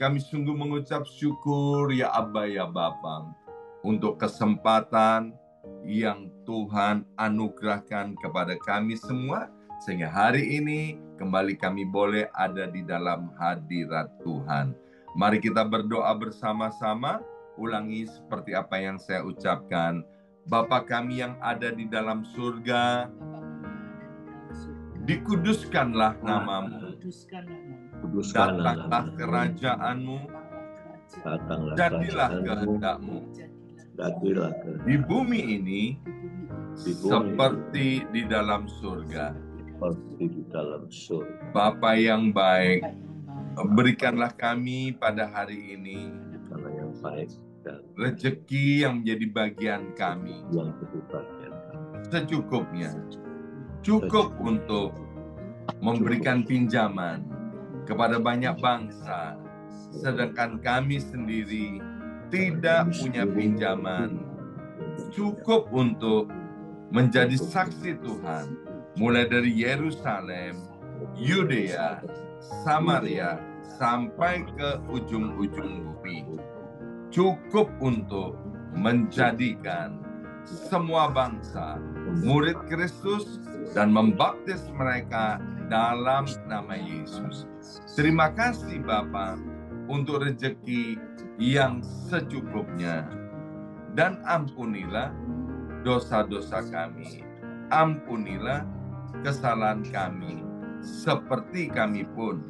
Kami sungguh mengucap syukur ya Abba ya Bapa untuk kesempatan yang Tuhan anugerahkan kepada kami semua, sehingga hari ini kembali kami boleh ada di dalam hadirat Tuhan. Mari kita berdoa bersama-sama. Ulangi seperti apa yang saya ucapkan. Bapa kami yang ada di dalam surga, dikuduskanlah namamu. Datanglah kerajaanmu. Jadilah kehendakmu di bumi ini seperti di dalam surga. Bapa yang baik, berikanlah kami pada hari ini rezeki yang menjadi bagian kami secukupnya, cukup untuk memberikan pinjaman kepada banyak bangsa, sedangkan kami sendiri tidak punya pinjaman cukup untuk menjadi saksi Tuhan, mulai dari Yerusalem, Yudea, Samaria, sampai ke ujung-ujung bumi. Cukup untuk menjadikan semua bangsa murid Kristus dan membaptis mereka dalam nama Yesus. Terima kasih Bapa untuk rezeki yang secukupnya. Dan ampunilah dosa-dosa kami. Ampunilah kesalahan kami, seperti kami pun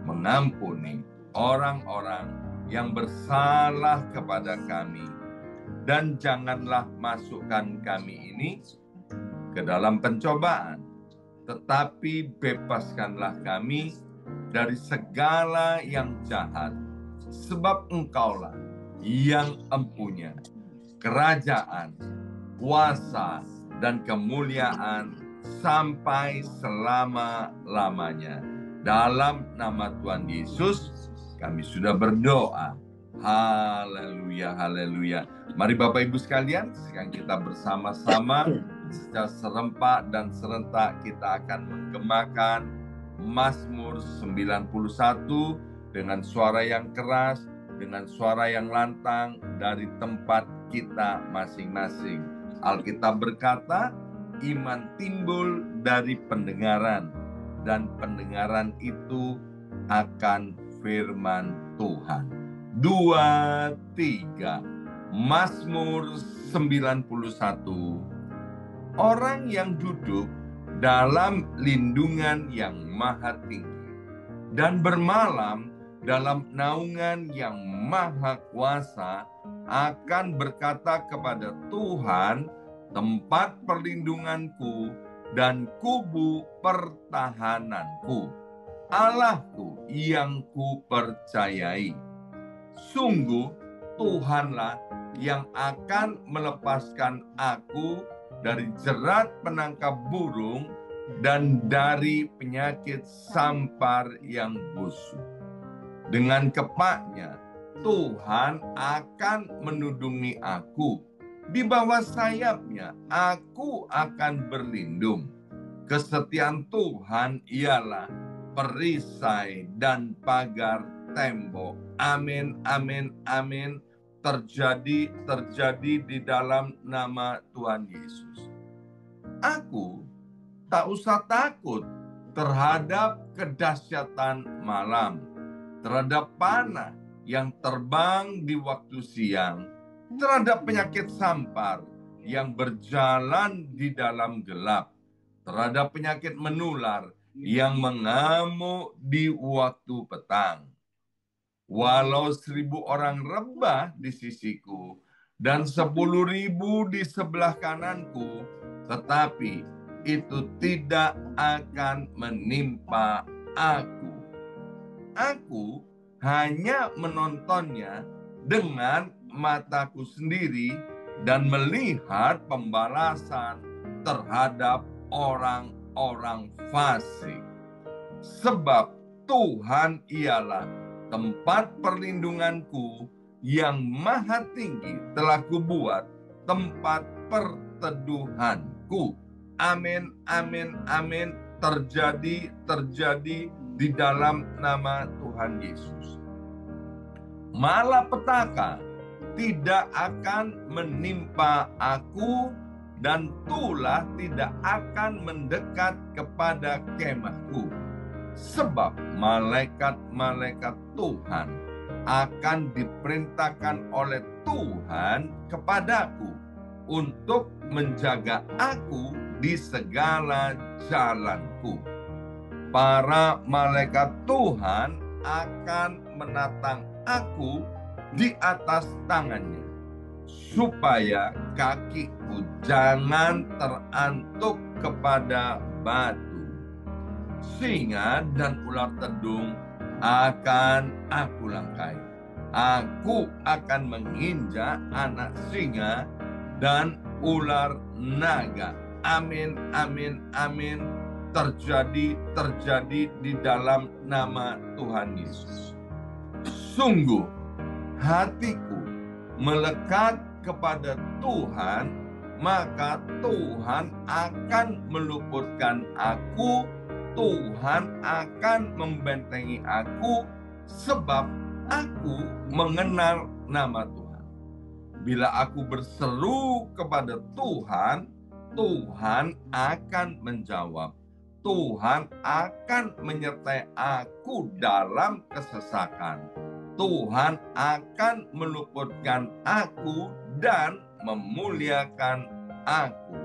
mengampuni orang-orang yang bersalah kepada kami. Dan janganlah masukkan kami ini ke dalam pencobaan, tetapi bebaskanlah kami dari segala yang jahat, sebab Engkaulah yang empunya kerajaan, kuasa, dan kemuliaan sampai selama-lamanya. Dalam nama Tuhan Yesus kami sudah berdoa. Haleluya, haleluya. Mari Bapak Ibu sekalian, sekarang kita bersama-sama secara serempak dan serentak kita akan menggemakan Mazmur 91 dengan suara yang keras, dengan suara yang lantang dari tempat kita masing-masing. Alkitab berkata, iman timbul dari pendengaran, dan pendengaran itu akan firman Tuhan. 2, 3. Mazmur 91. Orang yang duduk dalam lindungan yang maha tinggi dan bermalam dalam naungan yang maha kuasa akan berkata kepada Tuhan, tempat perlindunganku dan kubu pertahananku, Allahku yang kupercayai. Sungguh Tuhanlah yang akan melepaskan aku dari jerat penangkap burung dan dari penyakit sampar yang busuk. Dengan kepaknya Tuhan akan menudungi aku. Di bawah sayapnya aku akan berlindung. Kesetiaan Tuhan ialah perisai dan pagar tembok. Amin, amin, amin. Terjadi di dalam nama Tuhan Yesus. Aku tak usah takut terhadap kedahsyatan malam, terhadap panah yang terbang di waktu siang, terhadap penyakit sampar yang berjalan di dalam gelap, terhadap penyakit menular yang mengamuk di waktu petang. Walau 1.000 orang rebah di sisiku dan 10.000 di sebelah kananku, tetapi itu tidak akan menimpa aku. Aku hanya menontonnya dengan mataku sendiri dan melihat pembalasan terhadap orang-orang fasik. Sebab Tuhan ialah tempat perlindunganku, yang maha tinggi telah kubuat tempat perteduhanku. Amin, amin, amin. Terjadi di dalam nama Tuhan Yesus. malapetaka tidak akan menimpa aku, dan tulah tidak akan mendekat kepada kemahku. Sebab malaikat-malaikat Tuhan akan diperintahkan oleh Tuhan kepadaku untuk menjaga aku di segala jalanku. Para malaikat Tuhan akan menatang aku di atas tangannya, supaya kakiku jangan terantuk kepada batu. Singa dan ular tedung akan aku langkai. Aku akan menginjak anak singa dan ular naga. Amin, amin, amin. Terjadi di dalam nama Tuhan Yesus. Sungguh hatiku melekat kepada Tuhan, maka Tuhan akan meluputkan aku, Tuhan akan membentengi aku, sebab aku mengenal nama Tuhan. Bila aku berseru kepada Tuhan, Tuhan akan menjawab. Tuhan akan menyertai aku dalam kesesakan. Tuhan akan meluputkan aku dan memuliakan aku.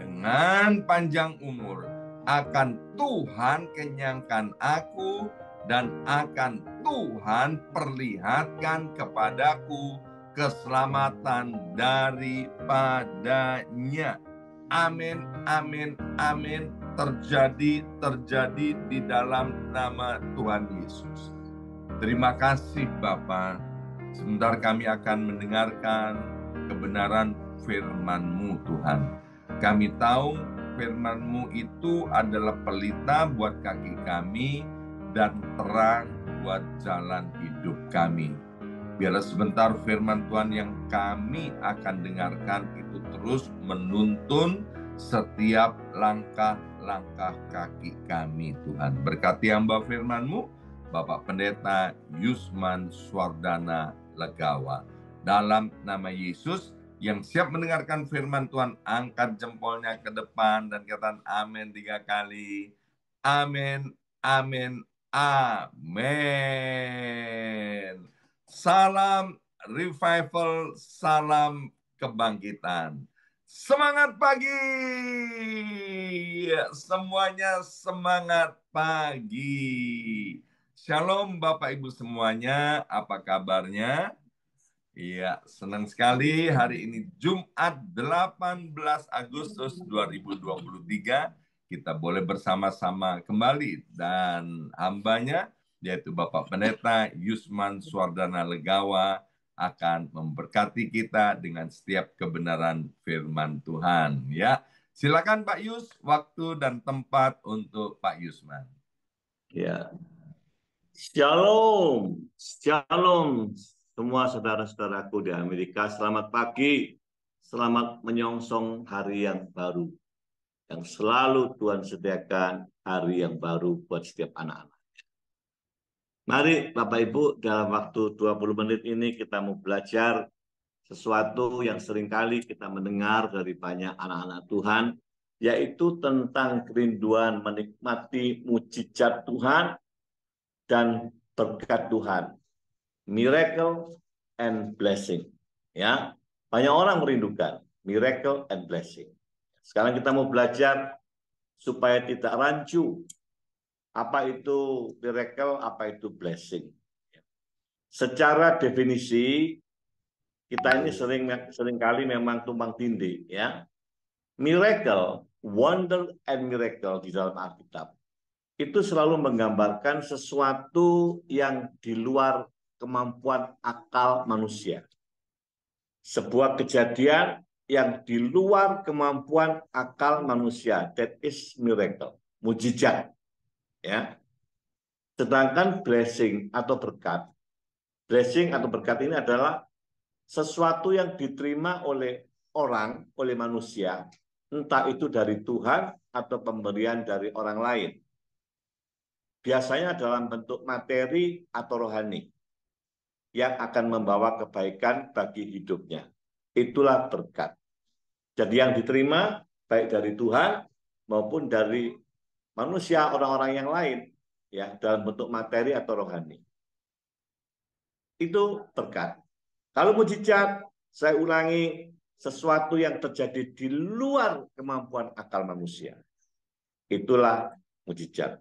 Dengan panjang umur akan Tuhan kenyangkan aku, dan akan Tuhan perlihatkan kepadaku keselamatan daripadanya. Amin, amin, amin. Terjadi di dalam nama Tuhan Yesus. Terima kasih Bapa. Sebentar kami akan mendengarkan kebenaran firman-Mu Tuhan. Kami tahu firman-Mu itu adalah pelita buat kaki kami dan terang buat jalan hidup kami. Biarlah sebentar firman Tuhan yang kami akan dengarkan itu terus menuntun setiap langkah-langkah kaki kami Tuhan. Berkati hamba firman-Mu, Bapak Pendeta Yusman Swardana Legawa. Dalam nama Yesus, yang siap mendengarkan firman Tuhan, angkat jempolnya ke depan dan katakan amin 3 kali. Amin, amin, amin. Salam revival, salam kebangkitan. Semangat pagi. Semuanya semangat pagi. Shalom Bapak Ibu semuanya, apa kabarnya? Iya, senang sekali hari ini Jumat 18 Agustus 2023 kita boleh bersama-sama kembali, dan hambanya yaitu Bapak Pendeta Yusman Swardana Legawa akan memberkati kita dengan setiap kebenaran firman Tuhan. Ya, silakan Pak Yus, waktu dan tempat untuk Pak Yusman. Ya, shalom, shalom semua saudara-saudaraku di Amerika. Selamat pagi, selamat menyongsong hari yang baru, yang selalu Tuhan sediakan hari yang baru buat setiap anak-anak. Mari Bapak Ibu, dalam waktu 20 menit ini kita mau belajar sesuatu yang seringkali kita mendengar dari banyak anak-anak Tuhan, yaitu tentang kerinduan menikmati mujizat Tuhan dan berkat Tuhan, miracle and blessing. Ya, banyak orang merindukan miracle and blessing. Sekarang kita mau belajar supaya tidak rancu. Apa itu miracle, apa itu blessing? Secara definisi kita ini seringkali memang tumpang tindih, ya. Miracle, wonder and miracle di dalam Alkitab itu selalu menggambarkan sesuatu yang di luar kemampuan akal manusia. Sebuah kejadian yang di luar kemampuan akal manusia, that is miracle, mujizat. Ya. Sedangkan blessing atau berkat ini adalah sesuatu yang diterima oleh orang, oleh manusia, entah itu dari Tuhan atau pemberian dari orang lain. Biasanya dalam bentuk materi atau rohani. yang akan membawa kebaikan bagi hidupnya. Itulah berkat. Jadi yang diterima baik dari Tuhan maupun dari manusia, orang-orang yang lain, ya, dalam bentuk materi atau rohani. Itu berkat. Kalau mujizat, saya ulangi, sesuatu yang terjadi di luar kemampuan akal manusia. Itulah mujizat.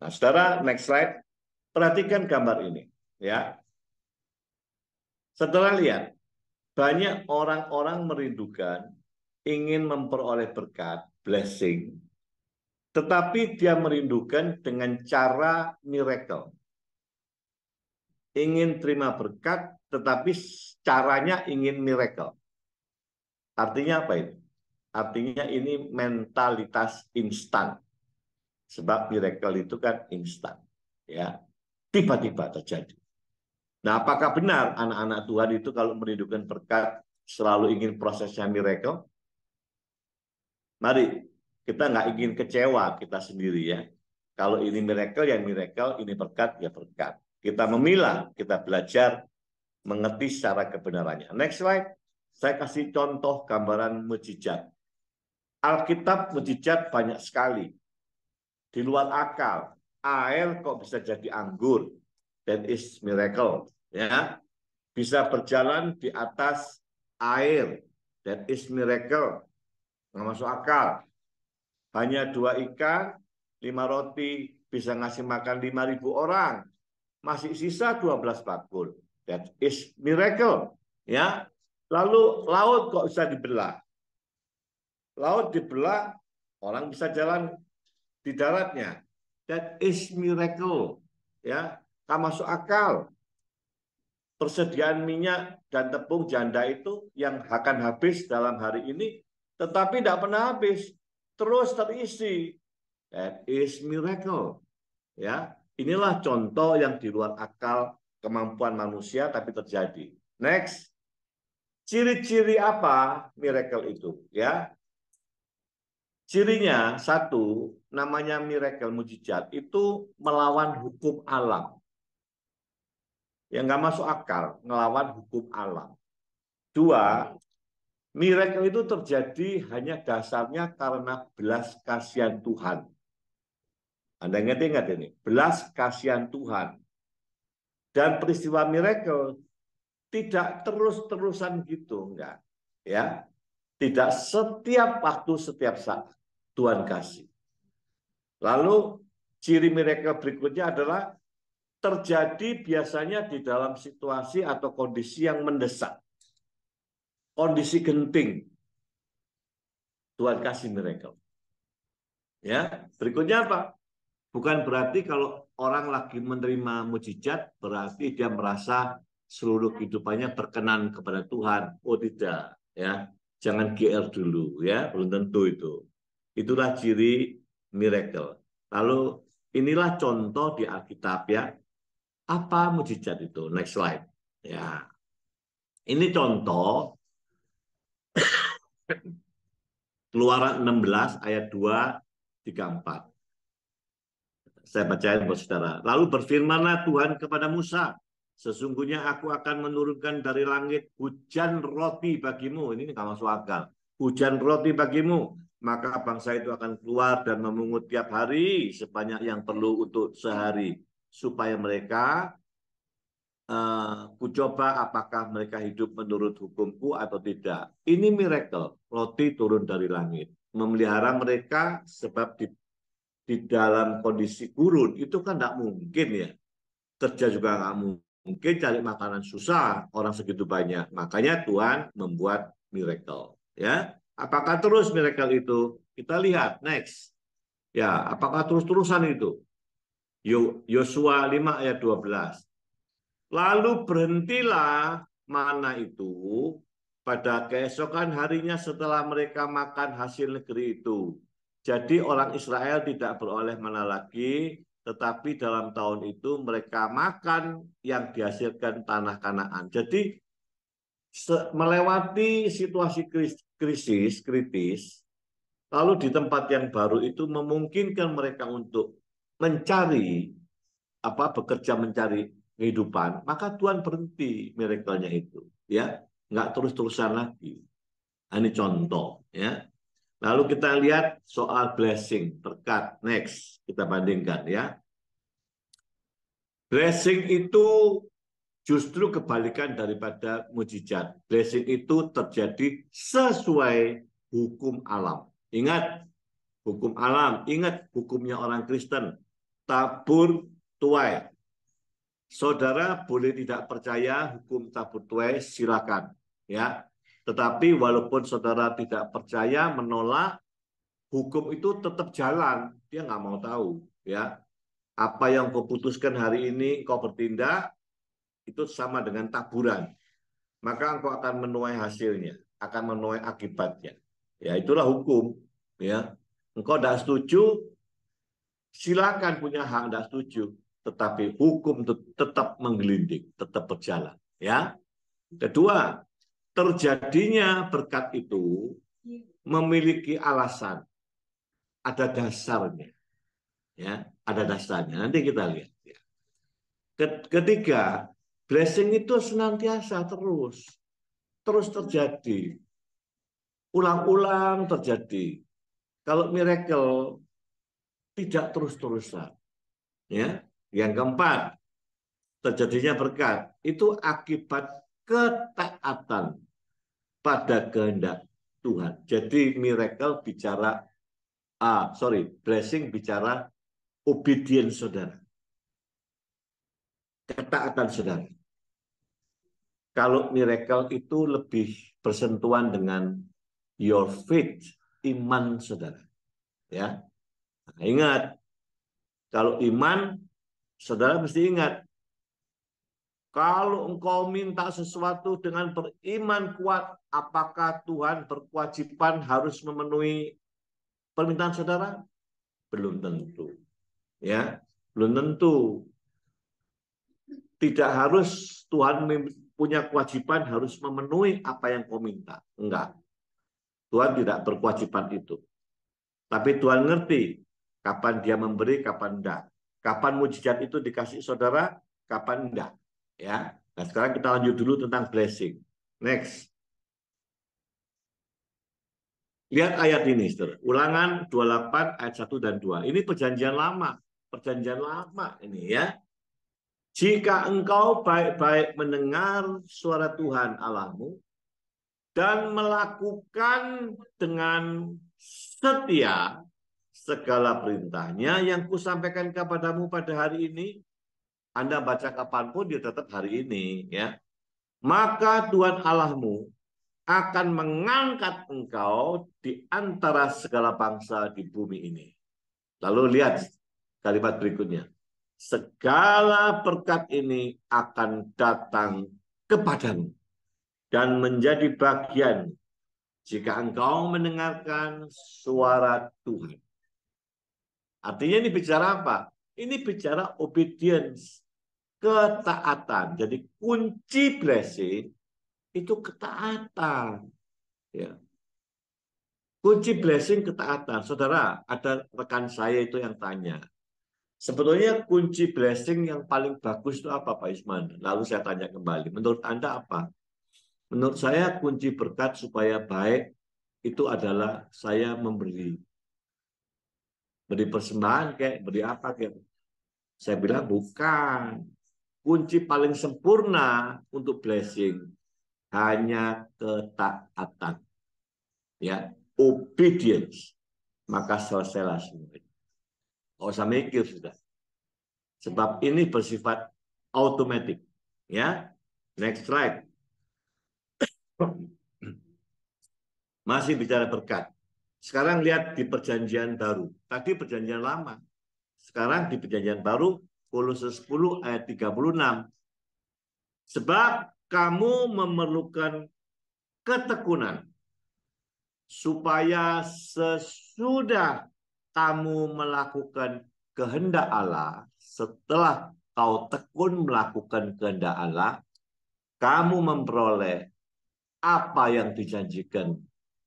Nah, saudara, next slide. Perhatikan gambar ini, ya. Setelah lihat, banyak orang-orang merindukan ingin memperoleh berkat, blessing, tetapi dia merindukan dengan cara miracle. Ingin terima berkat, tetapi caranya ingin miracle. Artinya apa ini? Artinya ini mentalitas instan. Sebab miracle itu kan instan. Ya, tiba-tiba terjadi. Nah, apakah benar anak-anak Tuhan itu kalau merindukan berkat selalu ingin prosesnya miracle? Mari, kita nggak ingin kecewa kita sendiri ya. Kalau ini miracle, ya miracle, ini berkat, ya berkat. Kita memilah, kita belajar mengerti secara kebenarannya. Next slide, saya kasih contoh gambaran mujizat. Alkitab mujizat banyak sekali. Di luar akal, air kok bisa jadi anggur? That is miracle. Ya, bisa berjalan di atas air. That is miracle. Nggak masuk akal. Hanya 2 ikan, 5 roti, bisa ngasih makan 5.000 orang. Masih sisa 12 bakul. That is miracle. Ya. Lalu laut kok bisa dibelah? Laut dibelah, orang bisa jalan di daratnya. That is miracle. Ya, tak masuk akal. Persediaan minyak dan tepung janda itu yang akan habis dalam hari ini, tetapi tidak pernah habis. Terus terisi. That is miracle. Ya, inilah contoh yang di luar akal kemampuan manusia tapi terjadi. Next. Ciri-ciri apa miracle itu? Ya, cirinya satu, namanya miracle mujizat itu melawan hukum alam. Yang nggak masuk akal, ngelawan hukum alam. 2, miracle itu terjadi hanya dasarnya karena belas kasihan Tuhan. Anda ingat ini, belas kasihan Tuhan. Dan peristiwa miracle tidak terus-terusan gitu, enggak. Ya, tidak setiap waktu, setiap saat Tuhan kasih. Lalu ciri miracle berikutnya adalah terjadi biasanya di dalam situasi atau kondisi yang mendesak. Kondisi genting. Tuhan kasih miracle. Ya, berikutnya apa? Bukan berarti kalau orang lagi menerima mujizat berarti dia merasa seluruh kehidupannya berkenan kepada Tuhan. Oh tidak, ya. Jangan GR dulu ya, belum tentu itu. Itulah ciri miracle. Lalu inilah contoh di Alkitab ya. Apa mujizat itu? Next slide. Ya. Ini contoh Keluaran 16 ayat 2, 3, 4. Saya bacain buat saudara. Lalu berfirmanlah Tuhan kepada Musa, sesungguhnya aku akan menurunkan dari langit hujan roti bagimu. Ini nggak masuk akal. Hujan roti bagimu. Maka bangsa itu akan keluar dan memungut tiap hari sebanyak yang perlu untuk sehari. Supaya mereka, ku coba apakah mereka hidup menurut hukumku atau tidak. Ini miracle. Roti turun dari langit. Memelihara mereka sebab di dalam kondisi gurun itu kan tidak mungkin ya, kerja juga nggak mungkin, cari makanan susah orang segitu banyak, makanya Tuhan membuat miracle ya. Apakah terus miracle itu? Kita lihat next ya, apakah terus-terusan itu? Yosua 5 ayat 12. Lalu berhentilah mana itu pada keesokan harinya setelah mereka makan hasil negeri itu. Jadi orang Israel tidak beroleh mana lagi, tetapi dalam tahun itu mereka makan yang dihasilkan tanah Kanaan. Jadi melewati situasi kritis, lalu di tempat yang baru itu memungkinkan mereka untuk mencari bekerja mencari kehidupan, maka Tuhan berhenti miracle-nya itu, ya, nggak terus-terusan lagi. Ini contoh, ya. Lalu kita lihat soal blessing, berkat. Next, kita bandingkan, ya. Blessing itu justru kebalikan daripada mujizat. Blessing itu terjadi sesuai hukum alam. Ingat hukum alam, ingat hukumnya orang Kristen. Tabur tuai. Saudara boleh tidak percaya hukum tabur tuai, silakan, ya. Tetapi walaupun saudara tidak percaya, menolak, hukum itu tetap jalan. Dia nggak mau tahu, ya. Apa yang kau putuskan hari ini, kau bertindak, itu sama dengan taburan. Maka engkau akan menuai hasilnya, akan menuai akibatnya. Ya, itulah hukum, ya. Engkau tidak setuju, silakan, punya hak tidak setuju, tetapi hukum tetap menggelinding, tetap berjalan, ya. Kedua, terjadinya berkat itu memiliki alasan, ada dasarnya, ya, ada dasarnya. Nanti kita lihat, ya. Ketiga, blessing itu senantiasa terus terjadi, ulang-ulang terjadi. Kalau miracle tidak terus-terusan, ya. Yang keempat, terjadinya berkat itu akibat ketaatan pada kehendak Tuhan. Jadi miracle bicara, blessing bicara obedience saudara, ketaatan saudara. Kalau miracle itu lebih bersentuhan dengan your faith, iman saudara. Ya, nah, ingat, kalau iman, saudara mesti ingat, kalau engkau minta sesuatu dengan beriman kuat, apakah Tuhan berkewajiban harus memenuhi permintaan saudara? Belum tentu. Ya, belum tentu. Tidak harus Tuhan punya kewajiban harus memenuhi apa yang kau minta. Enggak. Tuhan tidak berkewajiban itu. Tapi Tuhan ngerti kapan dia memberi, kapan enggak. Kapan mujizat itu dikasih saudara, kapan enggak. Ya. Nah, sekarang kita lanjut dulu tentang blessing. Next. Lihat ayat ini, saudara. Ulangan 28 ayat 1 dan 2. Ini perjanjian lama. Perjanjian lama ini, ya. Jika engkau baik-baik mendengar suara Tuhan Allahmu dan melakukan dengan setia segala perintahnya yang kusampaikan kepadamu pada hari ini, Anda baca kapanpun dia tetap hari ini, ya. Maka Tuhan Allahmu akan mengangkat engkau di antara segala bangsa di bumi ini. Lalu lihat kalimat berikutnya. Segala berkat ini akan datang kepadamu dan menjadi bagian jika engkau mendengarkan suara Tuhan. Artinya ini bicara apa? Ini bicara obedience, ketaatan. Jadi kunci blessing itu ketaatan. Ya. Kunci blessing ketaatan. Saudara, ada rekan saya itu yang tanya, sebetulnya kunci blessing yang paling bagus itu apa, Pak Isman? Lalu saya tanya kembali, menurut Anda apa? Menurut saya kunci berkat supaya baik itu adalah saya memberi. Beri persembahan kayak, beri apa kayak. Saya bilang bukan. Kunci paling sempurna untuk blessing hanya ketaatan. Ya, obedience. Maka selesailah semuanya. Nggak usah mikir sudah. Sebab ini bersifat otomatis. Ya, next slide. Masih bicara berkat. Sekarang lihat di perjanjian baru. Tadi perjanjian lama. Sekarang di perjanjian baru, Kolose 10 ayat 36. Sebab kamu memerlukan ketekunan supaya sesudah kamu melakukan kehendak Allah, setelah kau tekun melakukan kehendak Allah, kamu memperoleh apa yang dijanjikan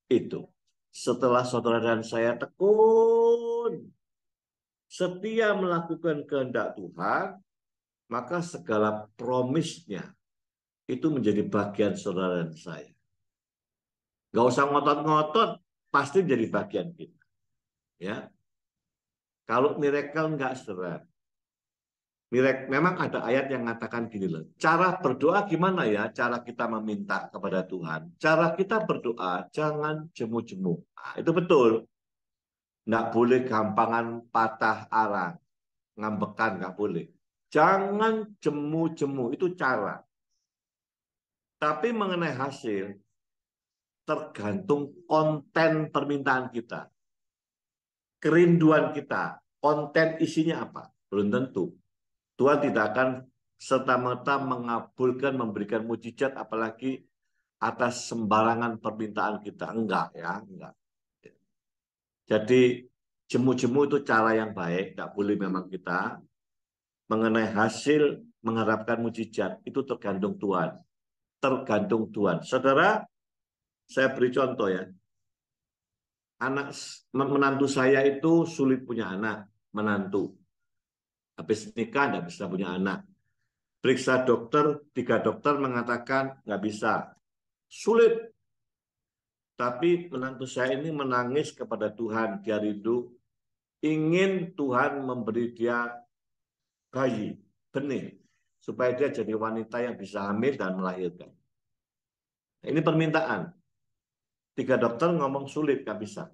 itu. Setelah saudara dan saya tekun, setia melakukan kehendak Tuhan, maka segala promisnya itu menjadi bagian saudara dan saya. Nggak usah ngotot-ngotot, pasti jadi bagian kita. Ya, kalau miracle nggak saudara. Memang ada ayat yang mengatakan gini loh. Cara berdoa gimana ya? Cara kita meminta kepada Tuhan. Cara kita berdoa jangan jemu-jemu. Nah, itu betul. Nggak boleh gampangan patah arang. Ngambekan nggak boleh. Jangan jemu-jemu. Itu cara. Tapi mengenai hasil, tergantung konten permintaan kita. Kerinduan kita. Konten isinya apa? Belum tentu. Tuhan tidak akan serta-merta mengabulkan, memberikan mujizat, apalagi atas sembarangan permintaan kita. Enggak ya, enggak. Jadi jemu-jemu itu cara yang baik, enggak boleh memang kita. Mengenai hasil mengharapkan mujizat, itu tergantung Tuhan. Tergantung Tuhan. Saudara, saya beri contoh ya. Menantu saya itu sulit punya anak, menantu. Habis nikah enggak bisa punya anak. Periksa dokter, 3 dokter mengatakan nggak bisa. Sulit. Tapi menantu saya ini menangis kepada Tuhan. Dia rindu, ingin Tuhan memberi dia bayi, benih. Supaya dia jadi wanita yang bisa hamil dan melahirkan. Ini permintaan. 3 dokter ngomong sulit, nggak bisa.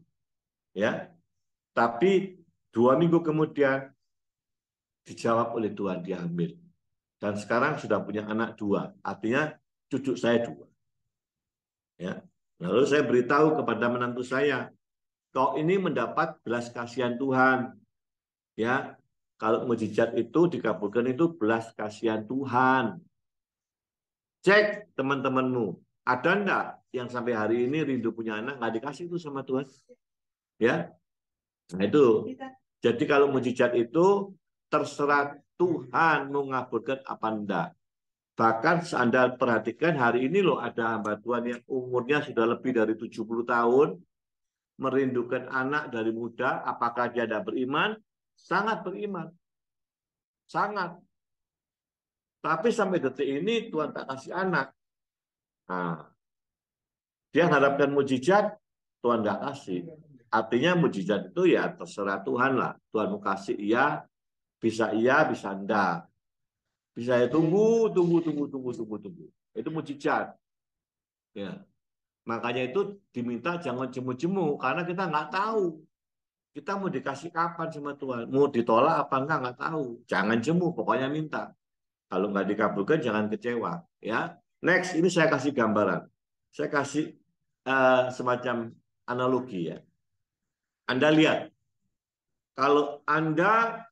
Ya, tapi 2 minggu kemudian dijawab oleh Tuhan, dia hamil. Dan sekarang sudah punya anak 2. Artinya cucu saya 2. Ya. Lalu saya beritahu kepada menantu saya, kau ini mendapat belas kasihan Tuhan. Ya, kalau mujizat itu dikabulkan itu belas kasihan Tuhan. Cek teman-temanmu, ada enggak yang sampai hari ini rindu punya anak nggak dikasih itu sama Tuhan? Ya, nah itu. Jadi kalau mujizat itu terserah Tuhan mengabulkan apa enggak. Bahkan Anda perhatikan hari ini loh ada hamba Tuhan yang umurnya sudah lebih dari 70 tahun, merindukan anak dari muda, apakah dia tidak beriman? Sangat beriman. Sangat. Tapi sampai detik ini Tuhan tak kasih anak. Nah, dia harapkan mujizat, Tuhan nggak kasih. Artinya mujizat itu ya terserah Tuhan lah. Tuhan mau kasih iya, bisa enggak. Bisa ya tunggu. Itu mujizat. Ya. Makanya itu diminta jangan jemu-jemu karena kita nggak tahu. Kita mau dikasih kapan sama Tuhan. Mau ditolak apa enggak tahu. Jangan jemu, pokoknya minta. Kalau nggak dikabulkan jangan kecewa. Ya, next ini saya kasih gambaran. Saya kasih semacam analogi ya. Anda lihat, kalau Anda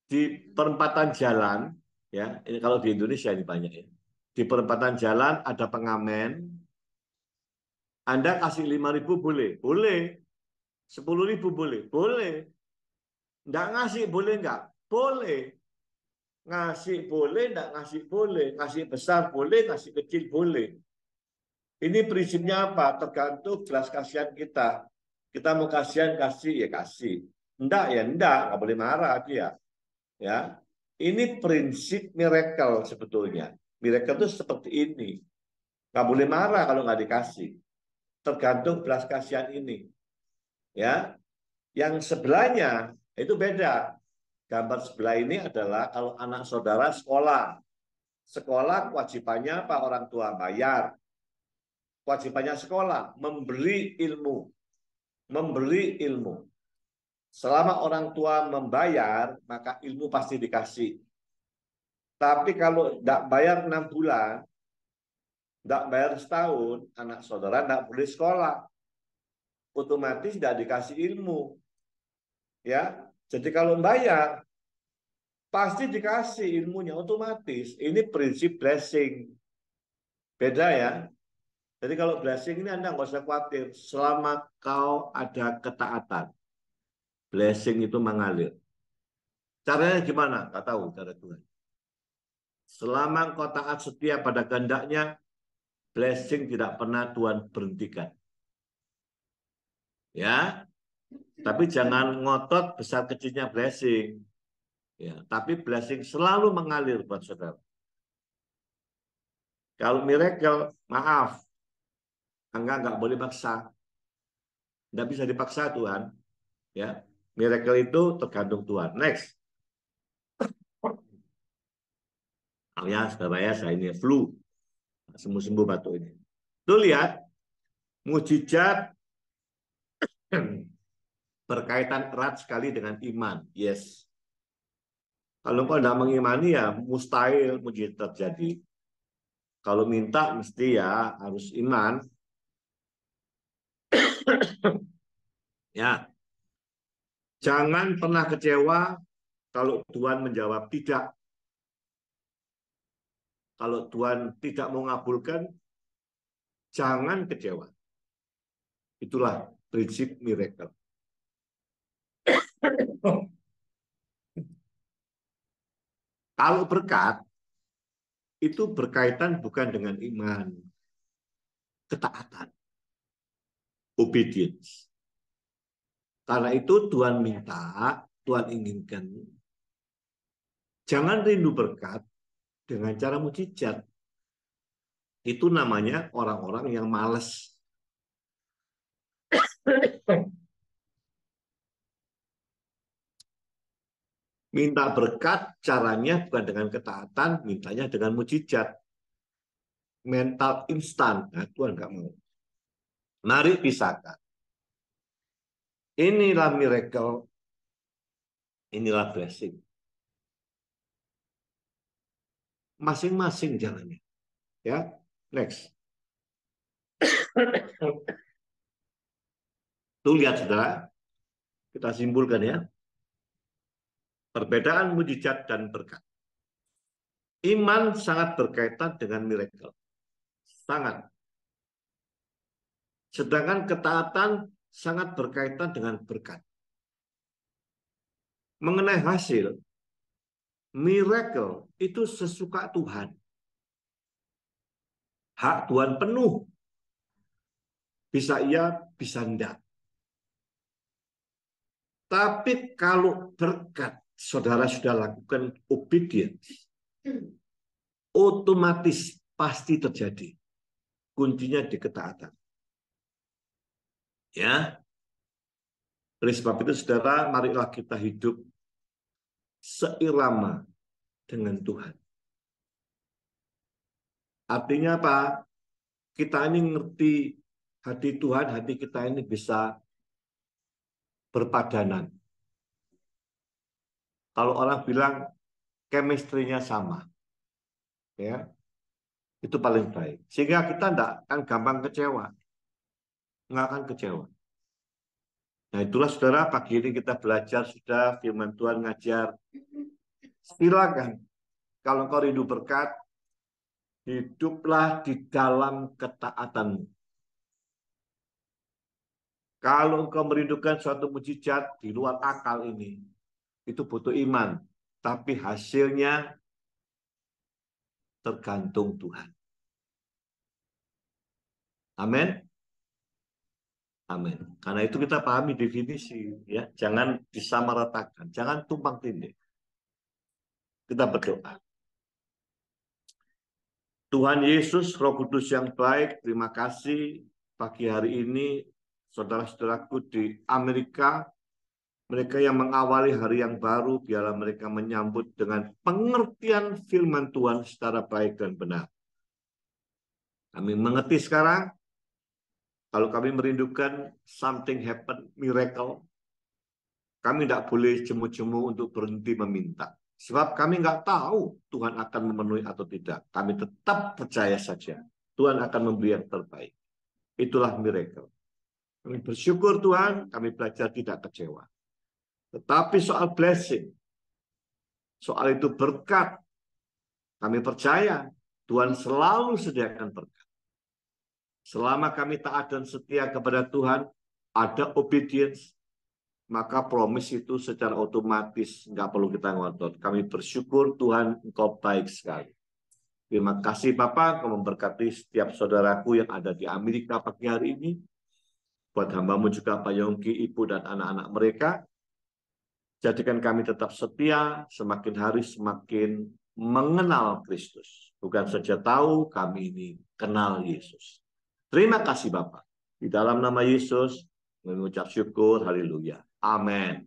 di perempatan jalan, ya, ini kalau di Indonesia ini banyak ya. Di perempatan jalan ada pengamen, Anda kasih 5.000 boleh, boleh. 10.000 boleh, boleh. Nggak ngasih boleh nggak? Boleh. Ngasih boleh, nggak ngasih boleh. Ngasih besar boleh, ngasih kecil boleh. Ini prinsipnya apa? Tergantung belas kasihan kita. Kita mau kasihan, kasih, ya kasih. Enggak, ya enggak. Nggak boleh marah dia. Ya, ini prinsip miracle sebetulnya. Miracle itu seperti ini. Nggak boleh marah kalau nggak dikasih. Tergantung belas kasihan ini. Ya, yang sebelahnya itu beda. Gambar sebelah ini adalah kalau anak saudara sekolah. Sekolah kewajibannya apa? Orang tua bayar. Kewajibannya sekolah, memberi ilmu. Memberi ilmu. Selama orang tua membayar, maka ilmu pasti dikasih. Tapi kalau tidak bayar 6 bulan, tidak bayar setahun, anak saudara tidak boleh sekolah. Otomatis tidak dikasih ilmu. Ya, jadi kalau bayar, pasti dikasih ilmunya otomatis. Ini prinsip blessing. Beda ya. Jadi kalau blessing ini Anda nggak usah khawatir. Selama kau ada ketaatan, blessing itu mengalir. Caranya gimana? Nggak tahu cara Tuhan. Selama kau taat setia pada kehendaknya, blessing tidak pernah Tuhan berhentikan. Ya, tapi jangan ngotot besar kecilnya blessing. Ya, tapi blessing selalu mengalir buat saudara. Kalau miracle, maaf, nggak boleh paksa. Nggak bisa dipaksa Tuhan. Ya, miracle itu tergantung Tuhan. Next. Oh ya, saudara ya, saya ini flu. Sembuh-sembuh batuk ini. Tuh lihat, mujizat berkaitan erat sekali dengan iman. Yes. Kalau kau tidak mengimani ya mustahil mujizat terjadi. Kalau minta mesti ya harus iman. Ya, jangan pernah kecewa kalau Tuhan menjawab tidak. Kalau Tuhan tidak mau mengabulkan, jangan kecewa. Itulah prinsip miracle. Kalau berkat, itu berkaitan bukan dengan iman, ketaatan, obedience. Karena itu Tuhan minta, Tuhan inginkan, jangan rindu berkat dengan cara mujizat. Itu namanya orang-orang yang malas. Minta berkat caranya bukan dengan ketaatan, mintanya dengan mujizat. Mental instan, nah, Tuhan nggak mau. Mari pisahkan. Inilah miracle, inilah blessing. Masing-masing jalannya. Ya, next. Tuh lihat saudara, kita simpulkan ya. Perbedaan mujizat dan berkat. Iman sangat berkaitan dengan miracle. Sangat. Sedangkan ketaatan sangat berkaitan dengan berkat. Mengenai hasil, miracle itu sesuka Tuhan. Hak Tuhan penuh. Bisa iya, bisa enggak. Tapi kalau berkat, saudara sudah lakukan obedience, otomatis pasti terjadi. Kuncinya di ketaatan. Ya. Oleh sebab itu, saudara, marilah kita hidup seirama dengan Tuhan. Artinya apa? Kita ini ngerti hati Tuhan, hati kita ini bisa berpadanan. Kalau orang bilang chemistry-nya sama, ya, itu paling baik. Sehingga kita tidak akan gampang kecewa. Nggak akan kecewa. Nah itulah saudara, pagi ini kita belajar sudah firman Tuhan ngajar. Silakan, kalau kau rindu berkat, hiduplah di dalam ketaatanmu. Kalau engkau merindukan suatu mujizat di luar akal ini, itu butuh iman. Tapi hasilnya tergantung Tuhan. Amin. Amin. Karena itu kita pahami definisi, ya. Jangan disamaratakan, jangan tumpang tindih. Kita berdoa. Tuhan Yesus, Roh Kudus yang baik, terima kasih pagi hari ini saudara-saudaraku di Amerika, mereka yang mengawali hari yang baru, biarlah mereka menyambut dengan pengertian firman Tuhan secara baik dan benar. Kami mengerti sekarang, kalau kami merindukan something happen, miracle, kami tidak boleh jemu-jemu untuk berhenti meminta. Sebab kami nggak tahu Tuhan akan memenuhi atau tidak. Kami tetap percaya saja. Tuhan akan memberi yang terbaik. Itulah miracle. Kami bersyukur Tuhan, kami belajar tidak kecewa. Tetapi soal blessing, soal itu berkat, kami percaya Tuhan selalu sediakan berkat. Selama kami taat dan setia kepada Tuhan, ada obedience, maka promise itu secara otomatis nggak perlu kita ngotot. Kami bersyukur Tuhan, Engkau baik sekali. Terima kasih Bapak, Engkau memberkati setiap saudaraku yang ada di Amerika pagi hari ini. Buat hambamu juga Pak Yongki, Ibu dan anak-anak mereka. Jadikan kami tetap setia, semakin hari semakin mengenal Kristus. Bukan saja tahu, kami ini kenal Yesus. Terima kasih Bapak. Di dalam nama Yesus, mengucap syukur, haleluya. Amin.